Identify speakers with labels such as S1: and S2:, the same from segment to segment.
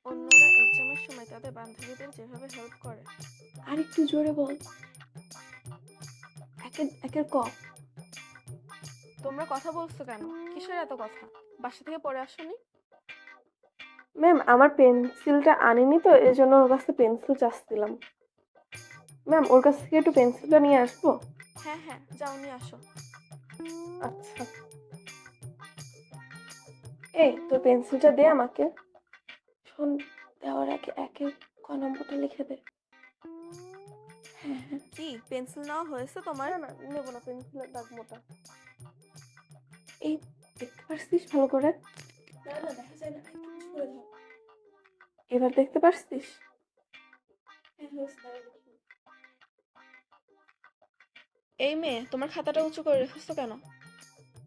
S1: অন্যরা এক্সামের সময় তাদের বান্ধবীদের যেভাবে হেল্প করে।
S2: আর একটু জোরে বল। একের ক।
S1: তোমরা কথা বলছো কেন? কিসের এত কথা? বাসা থেকে পড়ে আসোনি?
S2: ম্যাম আমার পেন্সিলটা আনিনি তো এজন্য ওর কাছে পেন্সিল চাচ্ছিলাম। ম্যাম ওর কাছ থেকে একটু পেন্সিলটা নিয়ে আসবো?
S1: হ্যাঁ হ্যাঁ, যাও নিয়ে আসো।
S2: আচ্ছা। এই তোর পেন্সিলটা দে আমাকে। শোন, দেওয়ার আগে একের ক নম্বরটা লিখে দে। হ্যাঁ হ্যাঁ।
S1: কি পেন্সিল নেওয়া হয়েছে তোমার?
S2: না না, নেবো না, পেন্সিলের দাগ মোটা। এই দেখতে পারছিস ভালো করে? না না, দেখা যায় না, একটু উঁচু করে ধর। এবার দেখতে পারছিস? হ্যাঁ হয়েছে, দাঁড়া দেখি।
S1: এই মেয়ে, তোমার খাতাটা উঁচু করে রেখেছো কেন?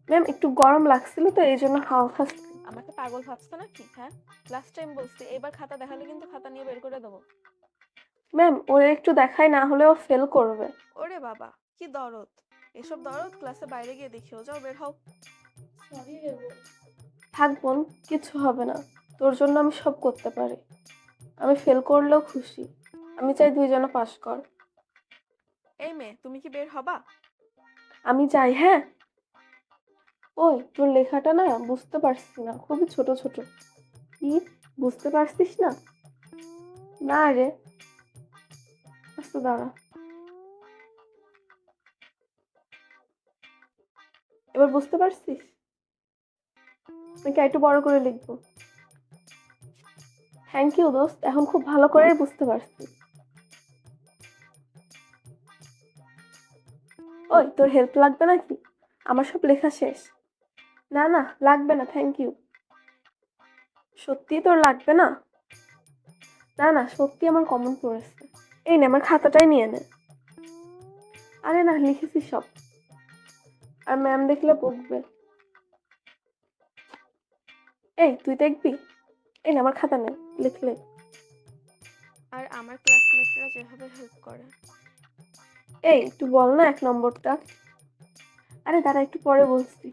S2: ম্যাম একটু গরম লাগছিল তো এই জন্য হাওয়া খাচ্ছি।
S1: আমাকে পাগল ভাবছো নাকি? হ্যাঁ, লাস্ট টাইম বলছি এবার খাতা দেখালে কিন্তু খাতা নিয়ে বের করে দেবো।
S2: ম্যাম ওর একটু দেখাই, না হলে ও ফেল করবে।
S1: ওরে বাবা, কি দরদ! এসব দরদ ক্লাসে বাইরে গিয়ে দেখিও, যাও বের হও।
S2: সরি রে বোন। থাক বোন, কিছু হবে না, তোর জন্য আমি সব করতে পারি। আমি ফেল করলেও খুশি। আমি চাই দুইজনে পাস কর।
S1: এই মেয়ে, তুমি কি বের হবা?
S2: আমি চাই। হ্যাঁ। ওই তোর লেখাটা না বুঝতে পারছি না, খুবই ছোট ছোট। কি বুঝতে পারছিস না? না রে। আচ্ছা দাঁড়া, এবার বুঝতে পারছিস? নাকি একটু বড় করে লিখবো? থ্যাংক ইউ দোস্ত, এখন খুব ভালো করেই বুঝতে পারছি। ওই তোর হেল্প লাগবে নাকি? আমার সব লেখা শেষ। না না, লাগবে না, থ্যাংক ইউ। সত্যি তোর লাগবে না? না না, সত্যি আমার কমন পড়েছে। এই নে, আমার খাতাটাই নিয়ে নে। আরে না, লিখেছি সব। আর ম্যাম দেখলে বকবে। এই তুই দেখবি? এই না, আমার খাতা নে, লিখলে।
S1: আর আমার ক্লাসমেটরা যেভাবে হেল্প করে।
S2: এই একটু বল না এক নম্বরটা। আরে দাঁড়া, একটু পরে বলছি।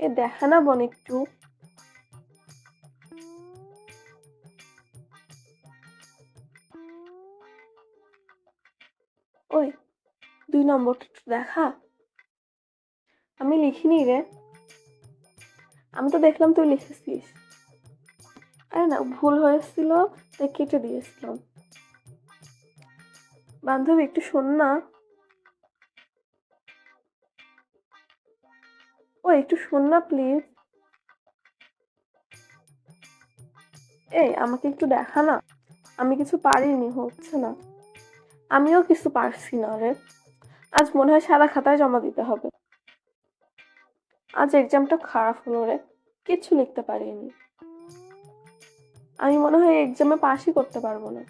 S2: এ দেখা না বোন একটু। ওই 2 নম্বরটা একটু দেখা। আমি লিখিনি রে। আমি তো দেখলাম তুই লিখেছিস। আরে না, ভুল হয়েছিল তাই কেটে দিয়েছিলাম। বান্ধবী একটু শোন না। ও একটু শোন না প্লিজ। এই আমাকে একটু দেখা না। আমি কিছু পারিনি, হচ্ছে না। আমিও কিছু পারছি না রে। আজ মনে হয় সাদা খাতায় জমা দিতে হবে। আজ এক্সামটা খারাপ হলো রে, কিচ্ছু লিখতে পারিনি। আমি মনে হয় এক্সামে পাসই করতে পারবো না।